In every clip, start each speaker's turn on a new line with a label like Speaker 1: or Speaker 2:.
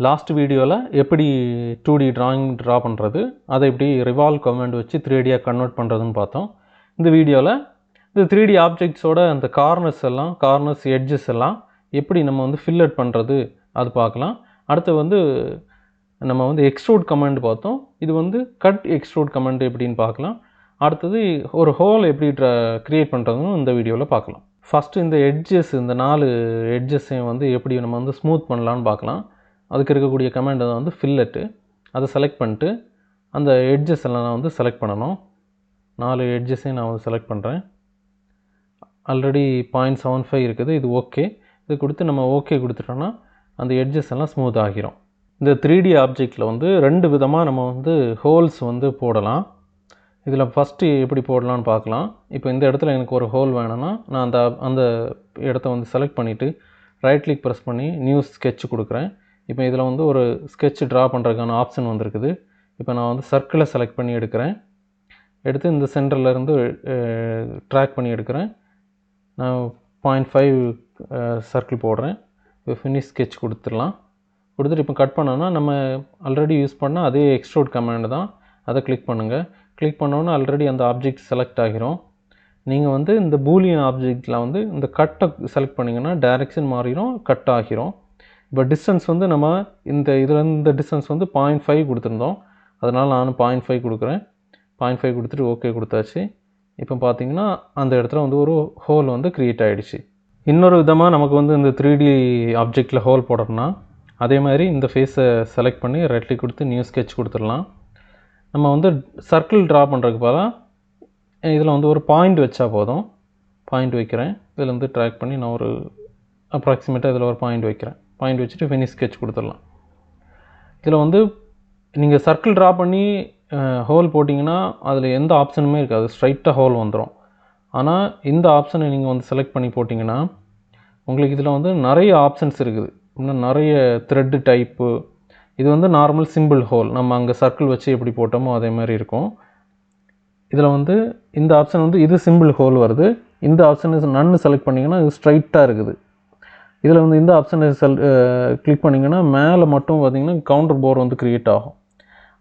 Speaker 1: Last வீடியோவில் எப்படி 2D drawing draw பண்ணுறது, அதை எப்படி ரிவால்வ் கமாண்ட் வச்சு 3Dயாக கன்வெர்ட் பண்ணுறதுன்னு பார்த்தோம். இந்த வீடியோவில் இந்த 3D ஆப்ஜெக்ட்ஸோட அந்த கார்னர்ஸ் எட்ஜஸ் எல்லாம் எப்படி நம்ம வந்து ஃபில்லட் பண்ணுறது அது பார்க்கலாம். அடுத்து நம்ம எக்ஸ்ட்ரூட் கமாண்ட் பார்த்தோம். இது கட் எக்ஸ்ட்ரூட் கமாண்ட் எப்படின்னு பார்க்கலாம். அடுத்தது ஒரு ஹோல் எப்படி க்ரியேட் பண்ணுறதுன்னு இந்த வீடியோவில் பார்க்கலாம். ஃபஸ்ட்டு இந்த எட்ஜஸ், இந்த 4 எட்ஜஸையும் எப்படி நம்ம ஸ்மூத் பண்ணலான்னு பார்க்கலாம். அதுக்கு இருக்கக்கூடிய கமாண்ட் தான் ஃபில்லட்டு. அதை செலக்ட் பண்ணிட்டு அந்த எட்ஜஸ் எல்லாம் நான் செலக்ட் பண்ணணும். 4 எட்ஜஸையும் நான் செலக்ட் பண்ணுறேன். ஆல்ரெடி 0.75 இருக்குது, இது ஓகே. இது கொடுத்து நம்ம ஓகே கொடுத்துட்டோன்னா அந்த எட்ஜஸ் எல்லாம் ஸ்மூத் ஆகிரும். இந்த 3D ஆப்ஜெக்டில் 2 விதமாக நம்ம ஹோல்ஸ் போடலாம். இதில் ஃபஸ்ட்டு எப்படி போடலான்னு பார்க்கலாம். இப்போ இந்த இடத்துல எனக்கு ஒரு ஹோல் வேணும்னா நான் அந்த இடத்த செலக்ட் பண்ணிவிட்டு ரைட் கிளிக் ப்ரெஸ் பண்ணி நியூ ஸ்கெட்ச் கொடுக்குறேன். இப்போ இதில் ஒரு ஸ்கெட்ச் ட்ரா பண்ணுறதுக்கான ஆப்ஷன் வந்திருக்குது. இப்போ நான் சர்க்கிளை செலக்ட் பண்ணி எடுக்கிறேன். எடுத்து இந்த சென்டர்லேருந்து ட்ராக் பண்ணி எடுக்கிறேன். நான் 0.5 சர்க்கிள் போடுறேன். இப்போ ஃபினிஷ் ஸ்கெட்ச் கொடுத்துடலாம். கொடுத்துட்டு இப்போ கட் பண்ணோன்னா நம்ம ஆல்ரெடி யூஸ் பண்ணால் அதே எக்ஸ்ட்ரூட் கமாண்ட் தான். அதை கிளிக் பண்ணுங்கள். கிளிக் பண்ணோன்னா ஆல்ரெடி அந்த ஆப்ஜெக்ட் செலக்ட் ஆகிரும். நீங்கள் இந்த பூலியன் ஆப்ஜெக்டில் இந்த கட்டை செலக்ட் பண்ணிங்கன்னா டைரெக்ஷன் மாறிடும், கட் ஆகிரும். இப்போ டிஸ்டன்ஸ் நம்ம இந்த டிஸ்டன்ஸ் 0.5 கொடுத்துருந்தோம். அதனால் நான் 0.5 கொடுக்குறேன். 0.5 கொடுத்துட்டு ஓகே கொடுத்தாச்சு. இப்போ பார்த்தீங்கன்னா அந்த இடத்துல ஒரு ஹோல் க்ரியேட் ஆகிடுச்சு. இன்னொரு விதமாக நமக்கு இந்த 3D ஆப்ஜெக்டில் ஹோல் போடுறோம்னா அதே மாதிரி இந்த ஃபேஸை செலக்ட் பண்ணி ரைட் கிளிக் கொடுத்து நியூ ஸ்கெட்ச் கொடுத்துடலாம். நம்ம சர்க்கிள் ட்ரா பண்ணுறதுக்கு பதிலாக இதில் ஒரு பாயிண்ட் வச்சா போதும். பாயிண்ட் வைக்கிறேன். இதில் ட்ராக் பண்ணி நான் ஒரு அப்ராக்சிமேட்டாக இதில் ஒரு பாயிண்ட் வைக்கிறேன். பாயிண்ட் வச்சுட்டு ஃபினிஷ் ஸ்கெட்ச் கொடுத்துடலாம். இதில் நீங்கள் சர்க்கிள் ட்ரா பண்ணி ஹோல் போட்டிங்கன்னா அதில் எந்த ஆப்ஷனுமே இருக்காது, ஸ்ட்ரைட்டாக ஹோல் வந்துடும். ஆனால் இந்த ஆப்ஷனை நீங்கள் செலக்ட் பண்ணி போட்டிங்கன்னா உங்களுக்கு இதில் நிறைய ஆப்ஷன்ஸ் இருக்குது. இன்னும் நிறைய த்ரெட்டு டைப்பு. இது நார்மல் சிம்பிள் ஹோல், நம்ம அங்கே சர்க்கிள் வச்சு எப்படி போட்டோமோ அதே மாதிரி இருக்கும். இதில் இந்த ஆப்ஷன் இது சிம்பிள் ஹோல் வருது. இந்த ஆப்ஷன் நன்னு செலக்ட் பண்ணிங்கன்னா இது ஸ்ட்ரைட்டாக இருக்குது. இதில் இந்த ஆப்ஷனை கிளிக் பண்ணிங்கன்னா மேலே மட்டும் பார்த்திங்கன்னா கவுண்டர் போர் க்ரியேட் ஆகும்.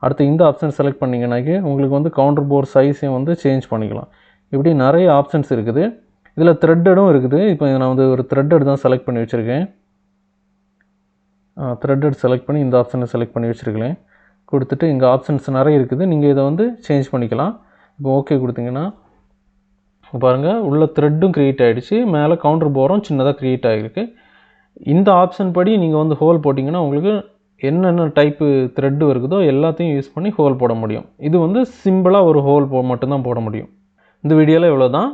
Speaker 1: அடுத்து இந்த ஆப்ஷன் செலக்ட் பண்ணிங்கன்னாக்கி உங்களுக்கு கவுண்டர் போர் சைஸையும் சேஞ்ச் பண்ணிக்கலாம். இப்படி நிறைய ஆப்ஷன்ஸ் இருக்குது. இதில் த்ரெட்டடும் இருக்குது. இப்போ நான் ஒரு த்ரெட்டட் தான் செலக்ட் பண்ணி வச்சுருக்கேன். த்ரெட்டட் செலக்ட் பண்ணி இந்த ஆப்ஷனை செலக்ட் பண்ணி வச்சுருக்கேன். கொடுத்துட்டு இங்கே ஆப்ஷன்ஸ் நிறைய இருக்குது. நீங்கள் இதை சேஞ்ச் பண்ணிக்கலாம். இப்போ ஓகே கொடுத்தீங்கன்னா பாருங்கள் உள்ள த்ரெட்டும் க்ரியேட் ஆகிடுச்சு, மேலே கவுண்டர் போரும் சின்னதாக க்ரியேட் ஆகிருக்கு. இந்த ஆப்ஷன் படி நீங்கள் ஹோல் போட்டிங்கன்னா உங்களுக்கு என்னென்ன டைப்பு த்ரெட்டு இருக்குதோ எல்லாத்தையும் யூஸ் பண்ணி ஹோல் போட முடியும். இது சிம்பிளாக ஒரு ஹோல் மட்டும்தான் போட முடியும். இந்த வீடியோவில் இவ்வளோ தான்.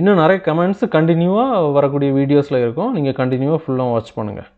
Speaker 1: இன்னும் நிறைய கமெண்ட்ஸ் கண்டினியூவாக வரக்கூடிய வீடியோஸில் இருக்கும். நீங்கள் கண்டினியூவாக ஃபுல்லாக வாட்ச் பண்ணுங்கள்.